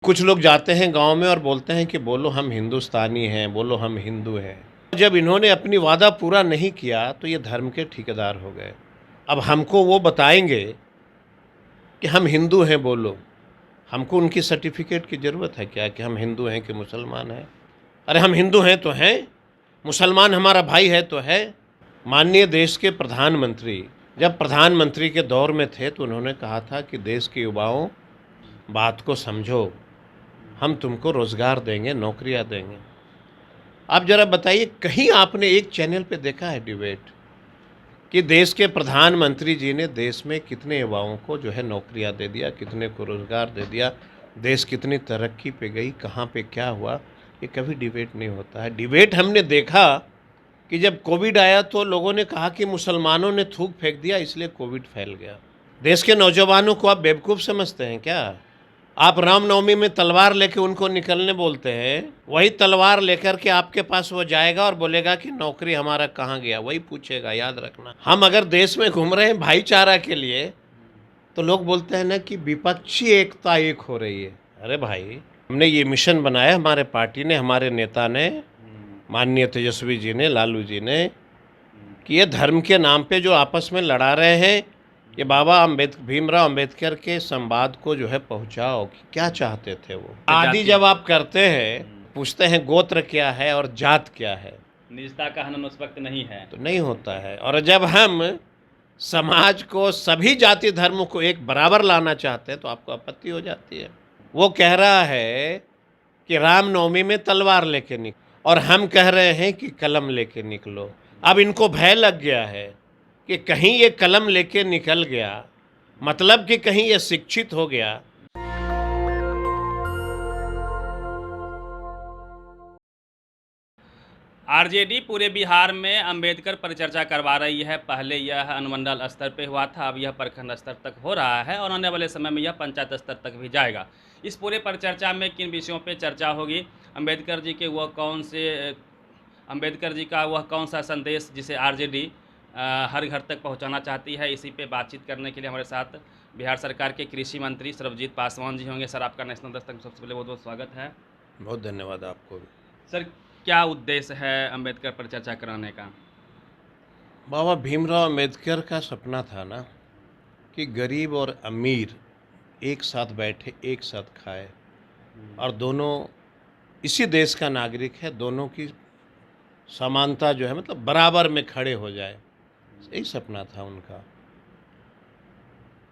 कुछ लोग जाते हैं गांव में और बोलते हैं कि बोलो हम हिंदुस्तानी हैं, बोलो हम हिंदू हैं। जब इन्होंने अपनी वादा पूरा नहीं किया तो ये धर्म के ठेकेदार हो गए। अब हमको वो बताएंगे कि हम हिंदू हैं बोलो। हमको उनकी सर्टिफिकेट की ज़रूरत है क्या कि हम हिंदू हैं कि मुसलमान हैं? अरे हम हिंदू हैं तो हैं, मुसलमान हमारा भाई है तो है। माननीय देश के प्रधानमंत्री जब प्रधानमंत्री के दौर में थे तो उन्होंने कहा था कि देश के युवाओं, बात को समझो, हम तुमको रोज़गार देंगे, नौकरियां देंगे। आप ज़रा बताइए, कहीं आपने एक चैनल पे देखा है डिबेट कि देश के प्रधानमंत्री जी ने देश में कितने युवाओं को जो है नौकरियां दे दिया, कितने को रोज़गार दे दिया, देश कितनी तरक्की पे गई, कहाँ पे क्या हुआ? ये कभी डिबेट नहीं होता है। डिबेट हमने देखा कि जब कोविड आया तो लोगों ने कहा कि मुसलमानों ने थूक फेंक दिया इसलिए कोविड फैल गया। देश के नौजवानों को आप बेवकूफ़ समझते हैं क्या? आप रामनवमी में तलवार लेके उनको निकलने बोलते हैं, वही तलवार लेकर के आपके पास वो जाएगा और बोलेगा कि नौकरी हमारा कहाँ गया, वही पूछेगा, याद रखना। हम अगर देश में घूम रहे हैं भाईचारा के लिए तो लोग बोलते हैं ना कि विपक्षी एकता एक हो रही है। अरे भाई, हमने ये मिशन बनाया, हमारे पार्टी ने, हमारे नेता ने, माननीय तेजस्वी जी ने, लालू जी ने, कि ये धर्म के नाम पे जो आपस में लड़ा रहे हैं, ये बाबा भीमराव अंबेडकर के संवाद को जो है पहुंचाओ कि क्या चाहते थे वो। आदि जब आप करते हैं, पूछते हैं गोत्र क्या है और जात क्या है, निजता का हनन उस वक्त नहीं है तो नहीं होता है। और जब हम समाज को, सभी जाति धर्म को एक बराबर लाना चाहते हैं तो आपको आपत्ति हो जाती है। वो कह रहा है कि रामनवमी में तलवार लेके निकलो और हम कह रहे हैं कि कलम लेके निकलो। अब इनको भय लग गया है कि कहीं ये कलम लेके निकल गया, मतलब कि कहीं ये शिक्षित हो गया। आरजेडी पूरे बिहार में अंबेडकर परिचर्चा करवा रही है। पहले यह अनुमंडल स्तर पे हुआ था, अब यह प्रखंड स्तर तक हो रहा है और आने वाले समय में यह पंचायत स्तर तक भी जाएगा। इस पूरे परिचर्चा में किन विषयों पे चर्चा होगी, अंबेडकर जी का वह कौन सा संदेश जिसे आरजेडी हर घर तक पहुंचाना चाहती है, इसी पे बातचीत करने के लिए हमारे साथ बिहार सरकार के कृषि मंत्री सर्वजीत पासवान जी होंगे। सर, आपका नेशनल दस्तक में सबसे पहले बहुत बहुत स्वागत है। बहुत धन्यवाद आपको भी। सर, क्या उद्देश्य है अंबेडकर पर चर्चा कराने का? बाबा भीमराव अंबेडकर का सपना था ना कि गरीब और अमीर एक साथ बैठे, एक साथ खाए और दोनों इसी देश का नागरिक है, दोनों की समानता जो है, मतलब बराबर में खड़े हो जाए, यही सपना था उनका।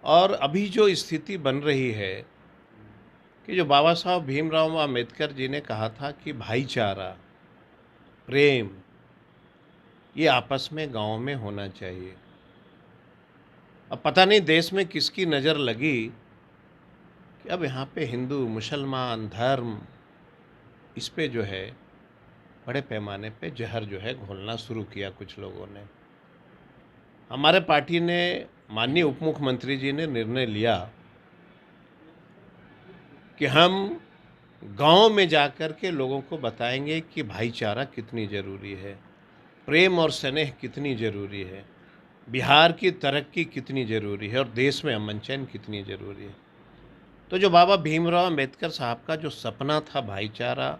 और अभी जो स्थिति बन रही है कि जो बाबा साहब भीमराव अंबेडकर जी ने कहा था कि भाईचारा, प्रेम, ये आपस में गांव में होना चाहिए। अब पता नहीं देश में किसकी नज़र लगी कि अब यहाँ पे हिंदू, मुसलमान, धर्म, इस पे जो है बड़े पैमाने पे जहर जो है घोलना शुरू किया कुछ लोगों ने। हमारे पार्टी ने, माननीय उप मुख्यमंत्री जी ने निर्णय लिया कि हम गांव में जाकर के लोगों को बताएंगे कि भाईचारा कितनी ज़रूरी है, प्रेम और स्नेह कितनी ज़रूरी है, बिहार की तरक्की कितनी ज़रूरी है और देश में अमन चैन कितनी ज़रूरी है। तो जो बाबा भीमराव अंबेडकर साहब का जो सपना था, भाईचारा,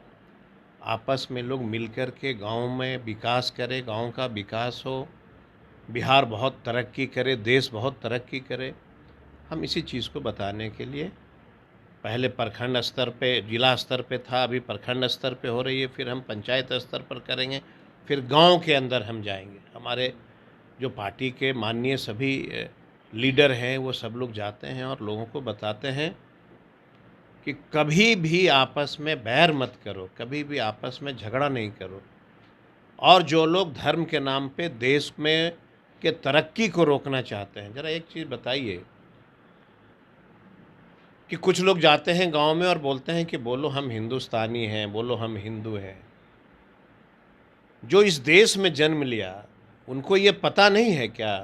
आपस में लोग मिलकर के गांव में विकास करें, गांव का विकास हो, बिहार बहुत तरक्की करे, देश बहुत तरक्की करे, हम इसी चीज़ को बताने के लिए पहले प्रखंड स्तर पे, जिला स्तर पे था, अभी प्रखंड स्तर पे हो रही है, फिर हम पंचायत स्तर पर करेंगे, फिर गांव के अंदर हम जाएंगे। हमारे जो पार्टी के माननीय सभी लीडर हैं वो सब लोग जाते हैं और लोगों को बताते हैं कि कभी भी आपस में बैर मत करो, कभी भी आपस में झगड़ा नहीं करो। और जो लोग धर्म के नाम पे देश में के तरक्की को रोकना चाहते हैं, ज़रा एक चीज़ बताइए कि कुछ लोग जाते हैं गांव में और बोलते हैं कि बोलो हम हिंदुस्तानी हैं, बोलो हम हिंदू हैं। जो इस देश में जन्म लिया उनको ये पता नहीं है क्या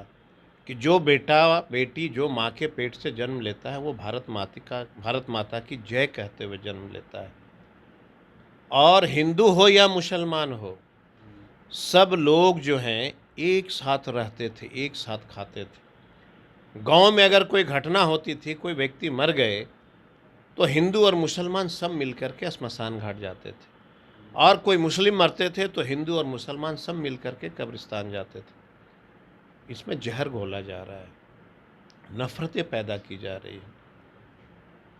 कि जो बेटा बेटी जो माँ के पेट से जन्म लेता है वो भारत माता की जय कहते हुए जन्म लेता है। और हिंदू हो या मुसलमान हो, सब लोग जो हैं एक साथ रहते थे, एक साथ खाते थे। गांव में अगर कोई घटना होती थी, कोई व्यक्ति मर गए, तो हिंदू और मुसलमान सब मिल कर के स्मशान घाट जाते थे, और कोई मुस्लिम मरते थे तो हिंदू और मुसलमान सब मिल कर के कब्रिस्तान जाते थे। इसमें जहर घोला जा रहा है, नफ़रतें पैदा की जा रही हैं।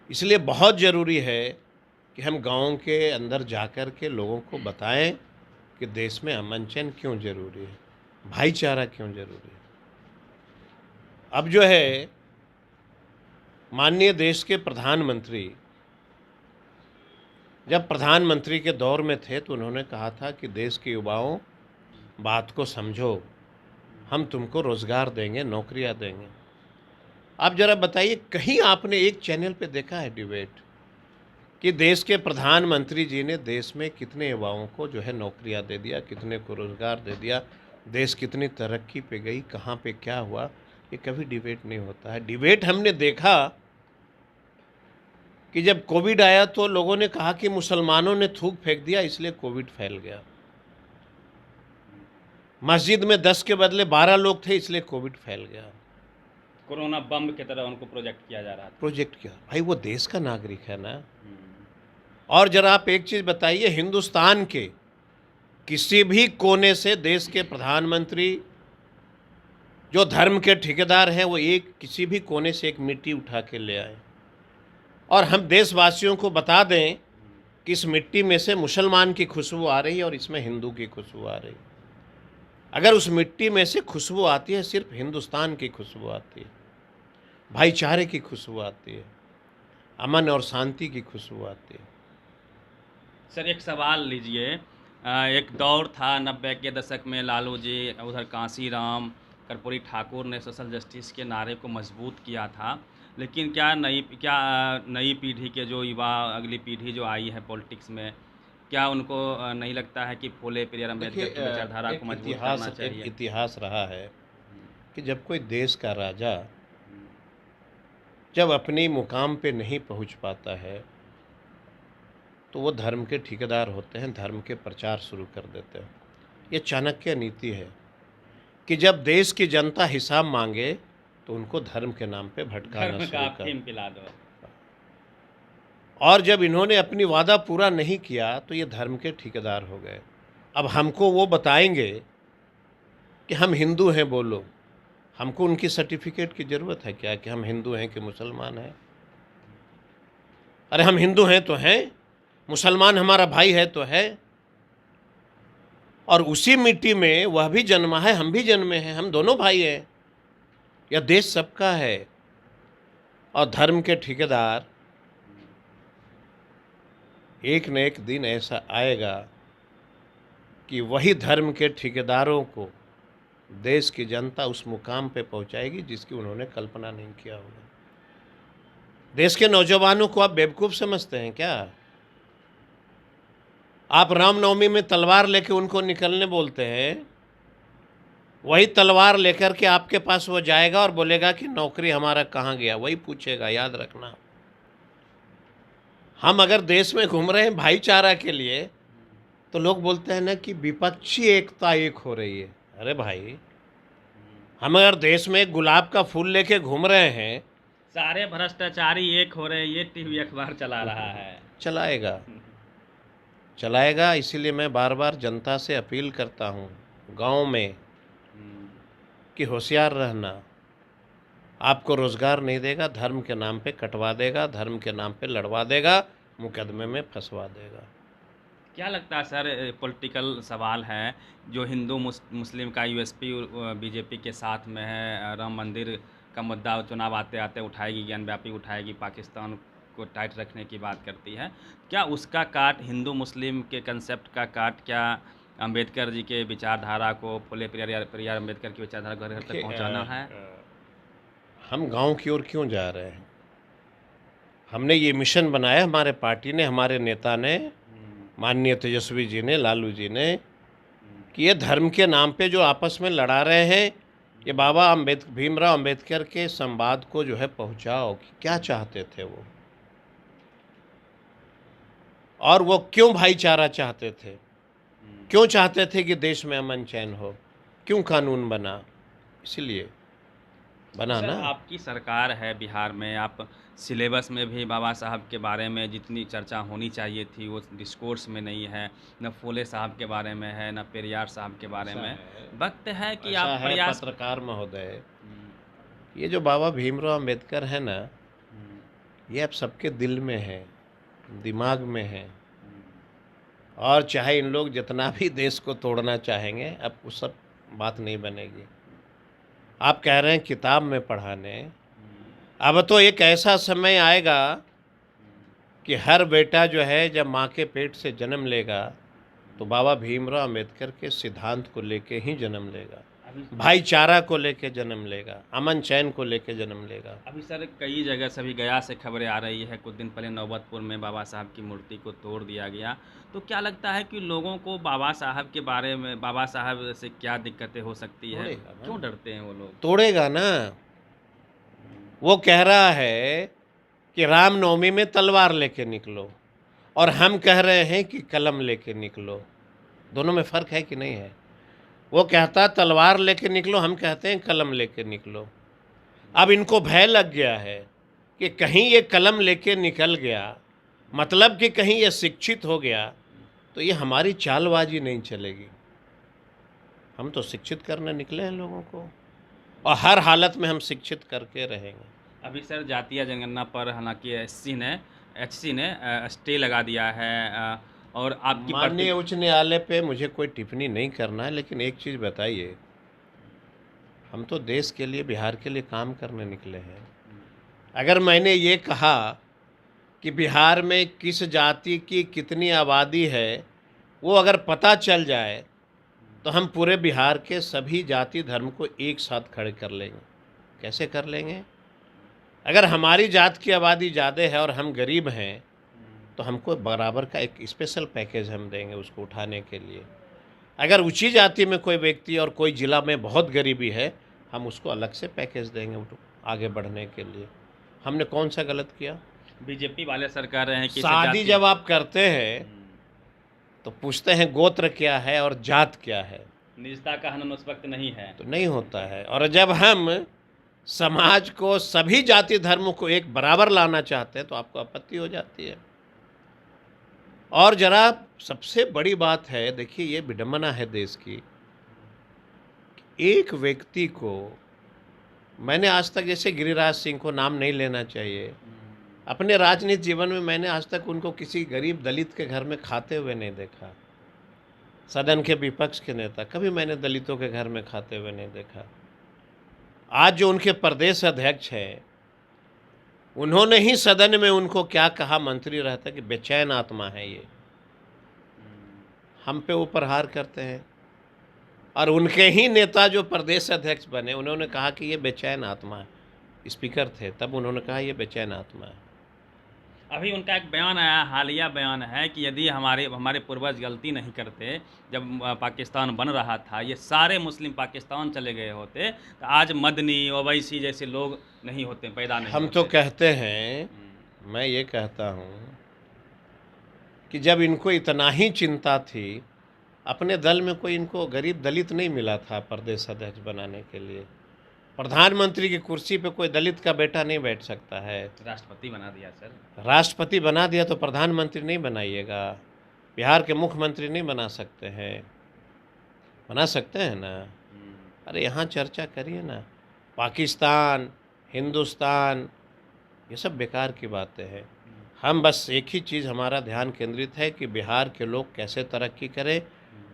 इसलिए बहुत ज़रूरी है कि हम गाँव के अंदर जाकर के लोगों को बताएं कि देश में अमन चैन क्यों ज़रूरी है, भाईचारा क्यों ज़रूरी है। अब जो है माननीय देश के प्रधानमंत्री जब प्रधानमंत्री के दौर में थे तो उन्होंने कहा था कि देश के युवाओं, बात को समझो, हम तुमको रोज़गार देंगे, नौकरियां देंगे। आप ज़रा बताइए, कहीं आपने एक चैनल पे देखा है डिबेट कि देश के प्रधानमंत्री जी ने देश में कितने युवाओं को जो है नौकरियां दे दिया, कितने को रोज़गार दे दिया, देश कितनी तरक्की पे गई, कहाँ पे क्या हुआ, ये कभी डिबेट नहीं होता है। डिबेट हमने देखा कि जब कोविड आया तो लोगों ने कहा कि मुसलमानों ने थूक फेंक दिया इसलिए कोविड फैल गया। मस्जिद में 10 के बदले 12 लोग थे इसलिए कोविड फैल गया। कोरोना बम की तरह उनको प्रोजेक्ट किया जा रहा था। प्रोजेक्ट किया, भाई वो देश का नागरिक है ना। और जरा आप एक चीज़ बताइए, हिंदुस्तान के किसी भी कोने से देश के प्रधानमंत्री जो धर्म के ठेकेदार हैं वो एक किसी भी कोने से एक मिट्टी उठा के ले आए और हम देशवासियों को बता दें कि इस मिट्टी में से मुसलमान की खुशबू आ रही है और इसमें हिंदू की खुशबू आ रही है। अगर उस मिट्टी में से खुशबू आती है, सिर्फ हिंदुस्तान की खुशबू आती है, भाईचारे की खुशबू आती है, अमन और शांति की खुशबू आती है। सर एक सवाल लीजिए, एक दौर था 90 के दशक में, लालू जी, उधर कांसीराम, कर्पूरी ठाकुर ने सोशल जस्टिस के नारे को मजबूत किया था, लेकिन क्या नई पीढ़ी के जो युवा, अगली पीढ़ी जो आई है पॉलिटिक्स में, क्या उनको नहीं लगता है कि फूले पेरियार अम्बेडकर की विचारधारा को मजबूत करना चाहिए? एक इतिहास रहा है कि जब कोई देश का राजा जब अपनी मुकाम पे नहीं पहुंच पाता है तो वो धर्म के ठेकेदार होते हैं, धर्म के प्रचार शुरू कर देते हैं। ये चाणक्य नीति है कि जब देश की जनता हिसाब मांगे तो उनको धर्म के नाम पे भटकाना शुरू कर। अफीम पिला दो। और जब इन्होंने अपनी वादा पूरा नहीं किया तो ये धर्म के ठेकेदार हो गए। अब हमको वो बताएंगे कि हम हिंदू हैं, बोलो। हमको उनकी सर्टिफिकेट की ज़रूरत है क्या कि हम हिंदू हैं कि मुसलमान हैं? अरे हम हिंदू हैं तो हैं, मुसलमान हमारा भाई है तो है, और उसी मिट्टी में वह भी जन्मा है, हम भी जन्मे हैं, हम दोनों भाई हैं। यह देश सबका है। और धर्म के ठेकेदार एक न एक दिन ऐसा आएगा कि वही धर्म के ठेकेदारों को देश की जनता उस मुकाम पे पहुंचाएगी जिसकी उन्होंने कल्पना नहीं किया होगा। देश के नौजवानों को आप बेवकूफ़ समझते हैं क्या? आप रामनवमी में तलवार लेके उनको निकलने बोलते हैं, वही तलवार लेकर के आपके पास वो जाएगा और बोलेगा कि नौकरी हमारा कहाँ गया, वही पूछेगा, याद रखना। हम अगर देश में घूम रहे हैं भाईचारा के लिए तो लोग बोलते हैं ना कि विपक्षी एकता एक हो रही है। अरे भाई, हम अगर देश में गुलाब का फूल लेके घूम रहे हैं, सारे भ्रष्टाचारी एक हो रहे हैं, ये टीवी अखबार चला रहा है। चलाएगा। इसीलिए मैं बार बार जनता से अपील करता हूँ गांव में कि होशियार रहना। आपको रोज़गार नहीं देगा, धर्म के नाम पे कटवा देगा, धर्म के नाम पे लड़वा देगा, मुकदमे में फंसवा देगा। क्या लगता है सर, पॉलिटिकल सवाल है, जो हिंदू मुस्लिम का यूएसपी बीजेपी के साथ में है, राम मंदिर का मुद्दा चुनाव आते आते उठाएगी, ज्ञानव्यापी उठाएगी, पाकिस्तान को टाइट रखने की बात करती है, क्या उसका काट, हिंदू मुस्लिम के कंसेप्ट का काट, क्या अंबेडकर जी के विचारधारा को, फुले पेरियार अम्बेडकर की विचारधारा घर घर तक पहुँचाना है? हम गांव की ओर क्यों जा रहे हैं? हमने ये मिशन बनाया, हमारे पार्टी ने, हमारे नेता ने, माननीय तेजस्वी जी ने, लालू जी ने, कि ये धर्म के नाम पे जो आपस में लड़ा रहे हैं, ये बाबा भीमराव अंबेडकर के संवाद को जो है पहुंचाओ कि क्या चाहते थे वो, और वो क्यों भाईचारा चाहते थे, क्यों चाहते थे कि देश में अमन चैन हो, क्यों कानून बना। इसलिए बना सर ना। आपकी सरकार है बिहार में, आप सिलेबस में भी बाबा साहब के बारे में जितनी चर्चा होनी चाहिए थी वो डिस्कोर्स में नहीं है, न फूले साहब के बारे में है, न पेरियार साहब के बारे ऐसा में। है, वक्त है कि ऐसा आप है प्रयास। पत्रकार महोदय, हुँ, ये जो बाबा भीमराव अम्बेडकर है ना, हुँ, ये अब सबके दिल में है, दिमाग में है। हुँ, और चाहे इन लोग जितना भी देश को तोड़ना चाहेंगे, अब वो सब बात नहीं बनेगी। आप कह रहे हैं किताब में पढ़ाने, हुँ, अब तो एक ऐसा समय आएगा कि हर बेटा जो है जब माँ के पेट से जन्म लेगा, तो बाबा भीमराव अम्बेडकर के सिद्धांत को लेके ही जन्म लेगा, अभी भाईचारा को लेके जन्म लेगा, अमन चैन को लेके जन्म लेगा। अभी सर कई जगह से अभी गया से खबरें आ रही है, कुछ दिन पहले नौबतपुर में बाबा साहब की मूर्ति को तोड़ दिया गया। तो क्या लगता है कि लोगों को बाबा साहब के बारे में, बाबा साहब से क्या दिक्कतें हो सकती है? तोड़ेगा क्यों ना, डरते हैं वो लोग? तोड़ेगा ना। वो कह रहा है कि रामनवमी में तलवार लेके निकलो, और हम कह रहे हैं कि कलम लेके निकलो। दोनों में फ़र्क है कि नहीं है? वो कहता तलवार लेके निकलो, हम कहते हैं कलम लेके निकलो। अब इनको भय लग गया है कि कहीं ये कलम लेके निकल गया, मतलब कि कहीं ये शिक्षित हो गया, तो ये हमारी चालबाज़ी नहीं चलेगी। हम तो शिक्षित करने निकले हैं लोगों को, और हर हालत में हम शिक्षित करके रहेंगे। अभी सर जातीय जनगणना पर हालाँकि एचसी ने स्टे लगा दिया है, और आपकी माननीय उच्च न्यायालय पे मुझे कोई टिप्पणी नहीं करना है, लेकिन एक चीज़ बताइए, हम तो देश के लिए, बिहार के लिए काम करने निकले हैं। अगर मैंने ये कहा कि बिहार में किस जाति की कितनी आबादी है, वो अगर पता चल जाए, तो हम पूरे बिहार के सभी जाति धर्म को एक साथ खड़े कर लेंगे। कैसे कर लेंगे? अगर हमारी जात की आबादी ज़्यादा है और हम गरीब हैं, तो हमको बराबर का एक स्पेशल पैकेज हम देंगे उसको उठाने के लिए। अगर ऊँची जाति में कोई व्यक्ति और कोई ज़िला में बहुत गरीबी है, हम उसको अलग से पैकेज देंगे आगे बढ़ने के लिए। हमने कौन सा गलत किया? बीजेपी वाले सर कह रहे हैं कि इसे शादी जब आप करते हैं, हुँ, तो पूछते हैं गोत्र क्या है और जात क्या है, निजता का हनन उस वक्त नहीं है। तो नहीं होता है। और जब हम समाज को, सभी जाति धर्म को एक बराबर लाना चाहते हैं, तो आपको आपत्ति हो जाती है। और ज़रा सबसे बड़ी बात है, देखिए ये विडंबना है देश की, एक व्यक्ति को, मैंने आज तक, जैसे गिरिराज सिंह को नाम नहीं लेना चाहिए, अपने राजनीतिक जीवन में मैंने आज तक उनको किसी गरीब दलित के घर में खाते हुए नहीं देखा। सदन के विपक्ष के नेता, कभी मैंने दलितों के घर में खाते हुए नहीं देखा। आज जो उनके प्रदेश अध्यक्ष हैं, उन्होंने ही सदन में उनको क्या कहा, मंत्री रहता कि बेचैन आत्मा है ये, हम पे वो प्रहार करते हैं। और उनके ही नेता जो प्रदेश अध्यक्ष बने, उन्होंने कहा कि ये बेचैन आत्मा है। स्पीकर थे तब, उन्होंने कहा ये बेचैन आत्मा है। अभी उनका एक बयान आया, हालिया बयान है कि यदि हमारे हमारे पूर्वज गलती नहीं करते, जब पाकिस्तान बन रहा था, ये सारे मुस्लिम पाकिस्तान चले गए होते, तो आज मदनी ओवैसी जैसे लोग नहीं होते, पैदा नहीं हम होते। तो कहते हैं, हुँ, मैं ये कहता हूँ कि जब इनको इतना ही चिंता थी, अपने दल में कोई इनको गरीब दलित नहीं मिला था प्रदेश अध्यक्ष बनाने के लिए। प्रधानमंत्री की कुर्सी पे कोई दलित का बेटा नहीं बैठ सकता है। राष्ट्रपति बना दिया सर। राष्ट्रपति बना दिया तो प्रधानमंत्री नहीं बनाइएगा, बिहार के मुख्यमंत्री नहीं बना सकते हैं, बना सकते हैं ना। हुँ, अरे यहाँ चर्चा करिए ना, पाकिस्तान, हिंदुस्तान, ये सब बेकार की बातें हैं। हम बस एक ही चीज़, हमारा ध्यान केंद्रित है कि बिहार के लोग कैसे तरक्की करें,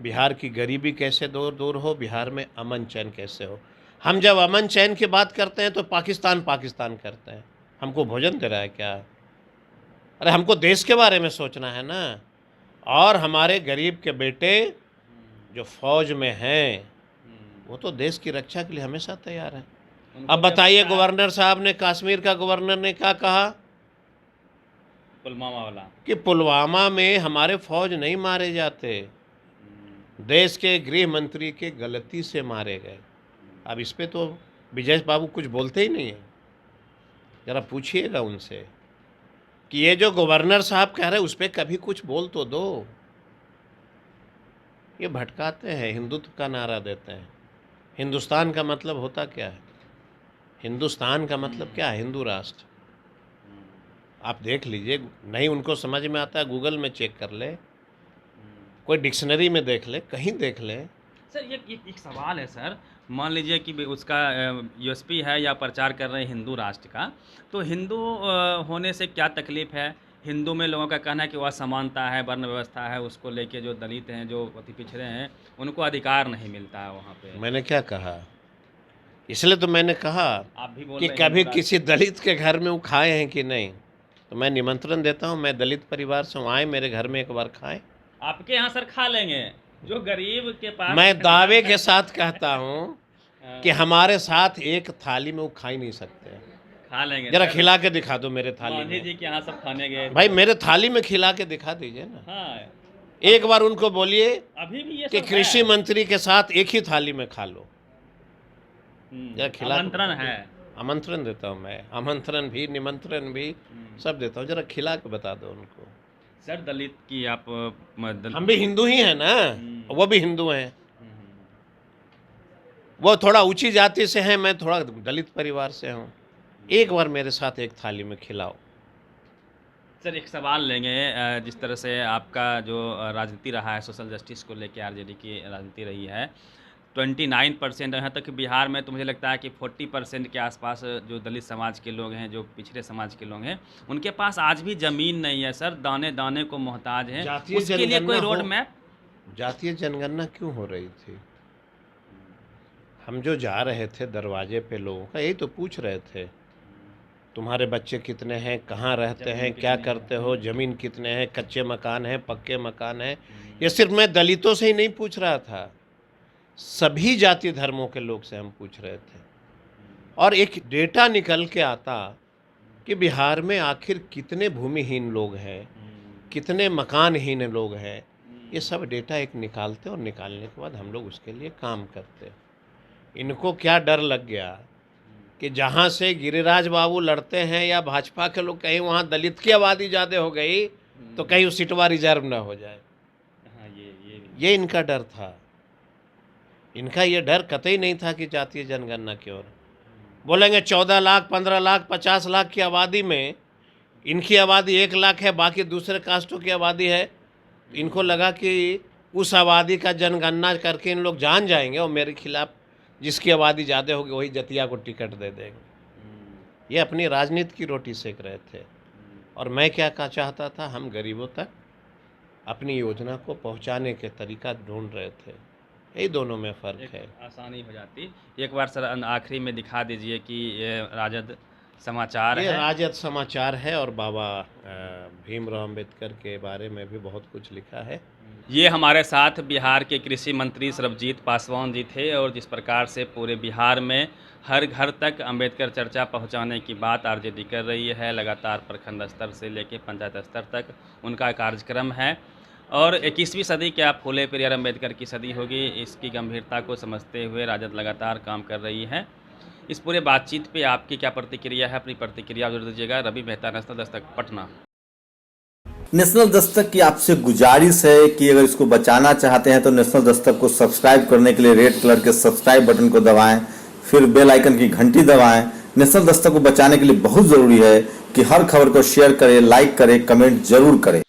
बिहार की गरीबी कैसे दूर दूर हो, बिहार में अमन चैन कैसे हो। हम जब अमन चैन की बात करते हैं तो पाकिस्तान पाकिस्तान करते हैं। हमको भोजन दे रहा है क्या? अरे हमको देश के बारे में सोचना है ना। और हमारे गरीब के बेटे जो फौज में हैं, हुँ, वो तो देश की रक्षा के लिए हमेशा तैयार हैं। उनको अब जब बताइए, चार- गवर्नर साहब ने, कश्मीर का गवर्नर ने क्या कहा पुलवामा वाला। कि पुलवामा में हमारे फौज नहीं मारे जाते, देश के गृह मंत्री के गलती से मारे गए। अब इस पे तो विजय बाबू कुछ बोलते ही नहीं हैं। ज़रा पूछिएगा उनसे कि ये जो गवर्नर साहब कह रहे हैं उस पर कभी कुछ बोल तो दो। ये भटकाते हैं, हिंदुत्व का नारा देते हैं। हिंदुस्तान का मतलब होता क्या है? हिंदुस्तान का मतलब क्या है? हिंदू राष्ट्र। आप देख लीजिए, नहीं उनको समझ में आता है, गूगल में चेक कर ले, कोई डिक्शनरी में देख ले, कहीं देख ले। सर ये एक सवाल है सर, मान लीजिए कि उसका यूएसपी है या प्रचार कर रहे हैं हिंदू राष्ट्र का, तो हिंदू होने से क्या तकलीफ़ है? हिंदू में लोगों का कहना है कि वह समानता है, वर्ण व्यवस्था है, उसको लेके जो दलित हैं, जो अति पिछड़े हैं, उनको अधिकार नहीं मिलता है वहाँ पे। मैंने क्या कहा? इसलिए तो मैंने कहा आप भी बोल कि रहे हैं कभी हिंदू राष्ट्र। किसी दलित के घर में वो खाए हैं कि नहीं, तो मैं निमंत्रण देता हूँ, मैं दलित परिवार से हूँ, आए मेरे घर में एक बार खाएं। आपके यहाँ सर खा लेंगे, जो गरीब के पास मैं दावे के साथ कहता हूँ हाँ, कि हमारे साथ एक थाली में वो खा ही नहीं सकते। खा लेंगे जरा सर। खिला के दिखा दो मेरे थाली गांधी में। जी के यहाँ सब खाने गए थे। भाई मेरे थाली में खिला के दिखा दीजिए ना। हाँ, एक बार उनको बोलिए अभी भी ये कि सब कृषि है। मंत्री के साथ एक ही थाली में खा लो। जरा खिला के आमंत्रण बता है। दो। आमंत्रण देता हूँ मैं, आमंत्रण भी, निमंत्रण भी, सब देता हूँ। जरा खिला के बता दो उनको। सर दलित की आप हम भी हिंदू ही हैं ना, वो भी हिंदू हैं। वो थोड़ा ऊंची जाति से हैं, मैं थोड़ा दलित परिवार से हूँ। एक बार मेरे साथ एक थाली में खिलाओ। सर एक सवाल लेंगे, जिस तरह से आपका जो राजनीति रहा है, सोशल जस्टिस को लेकर आरजेडी की राजनीति रही है, 29%, यहाँ तक कि बिहार में तो मुझे लगता है कि 40% के आसपास जो दलित समाज के लोग हैं, जो पिछड़े समाज के लोग हैं, उनके पास आज भी ज़मीन नहीं है सर, दाने दाने को मोहताज हैं। जातीय उसके लिए जनगणना कोई रोड हो- मैप? जातीय जनगणना क्यों हो रही थी? हम जो जा रहे थे दरवाजे पे लोगों का, यही तो पूछ रहे थे, तुम्हारे बच्चे कितने हैं, कहाँ रहते ज़मीन हैं, क्या कितनी करते हो, ज़मीन कितने हैं, कच्चे मकान हैं, पक्के मकान हैं। ये सिर्फ मैं दलितों से ही नहीं पूछ रहा था, सभी जाति धर्मों के लोग से हम पूछ रहे थे। और एक डेटा निकल के आता कि बिहार में आखिर कितने भूमिहीन लोग हैं, कितने मकानहीन लोग हैं। ये सब डेटा एक निकालते और निकालने के बाद हम लोग उसके लिए काम करते। इनको क्या डर लग गया कि जहाँ से गिरिराज बाबू लड़ते हैं या भाजपा के लोग, कहीं वहाँ दलित की आबादी ज़्यादा हो गई तो कहीं उस सीटवा रिजर्व ना हो जाए। हाँ, ये ये इनका डर था। इनका ये डर कतई नहीं था कि जातीय जनगणना की ओर बोलेंगे 14 लाख, 15 लाख, 50 लाख की आबादी में इनकी आबादी 1 लाख है, बाकी दूसरे कास्टों की आबादी है। इनको लगा कि उस आबादी का जनगणना करके इन लोग जान जाएंगे और मेरे खिलाफ जिसकी आबादी ज़्यादा होगी वही जतिया को टिकट दे देंगे। ये अपनी राजनीति की रोटी सेक रहे थे। और मैं क्या चाहता था, हम गरीबों तक अपनी योजना को पहुंचाने के तरीका ढूंढ रहे थे। यही दोनों में फ़र्क है। आसानी हो जाती। एक बार सर आखिरी में दिखा दीजिए कि ये राजद समाचार ये है। राजद समाचार है और बाबा भीमराव अम्बेडकर के बारे में भी बहुत कुछ लिखा है। ये हमारे साथ बिहार के कृषि मंत्री सरबजीत पासवान जी थे, और जिस प्रकार से पूरे बिहार में हर घर तक अंबेडकर चर्चा पहुंचाने की बात आरजेडी कर रही है, लगातार प्रखंड स्तर से लेकर पंचायत स्तर तक उनका कार्यक्रम है। और 21वीं सदी क्या फूले पेरियार अंबेडकर की सदी होगी, इसकी गंभीरता को समझते हुए राजद लगातार काम कर रही है। इस पूरे बातचीत पे आपकी क्या प्रतिक्रिया है? अपनी प्रतिक्रिया जरूर दीजिएगा। रवि मेहता, नेशनल दस्तक, पटना। नेशनल दस्तक की आपसे गुजारिश है कि अगर इसको बचाना चाहते हैं तो नेशनल दस्तक को सब्सक्राइब करने के लिए रेड कलर के सब्सक्राइब बटन को दबाएं, फिर बेल आइकन की घंटी दबाएं। नेशनल दस्तक को बचाने के लिए बहुत जरूरी है कि हर खबर को शेयर करें, लाइक करें, कमेंट जरूर करें।